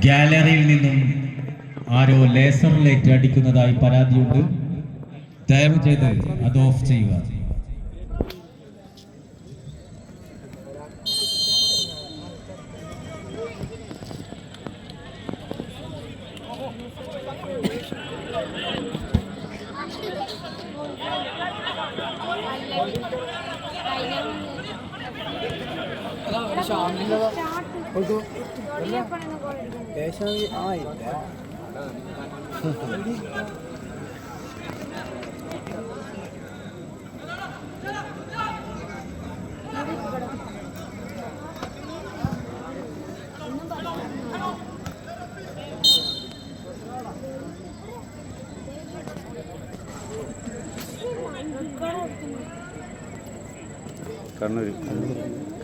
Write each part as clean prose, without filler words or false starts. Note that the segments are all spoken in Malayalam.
ഗാലറിയിൽ നിന്നും ആരോ ലേസർ ലൈറ്റ് അടിക്കുന്നതായി പരാതിയുണ്ട്. ദയവ് ചെയ്ത് അത് ഓഫ് ചെയ്യുക.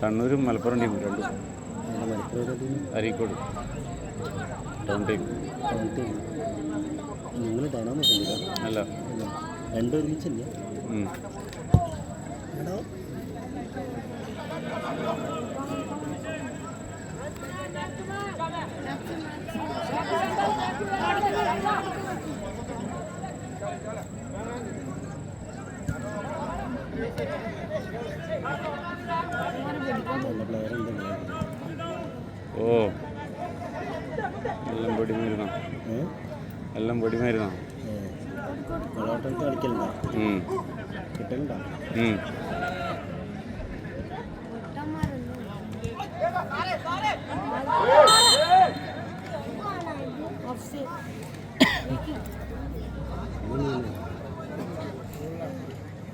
കണ്ണൂരും മലപ്പുറം ടീം രണ്ടും. Areekode town team. നിങ്ങൾ കാണാൻ അല്ല രണ്ടും ഒരുമിച്ചല്ല. ഓ എല്ലാം പൊടിമരുന്നോ? എല്ലാം പൊടിമരുന്നോ? കളിക്കലുണ്ടോ? കിട്ടലുണ്ടോ?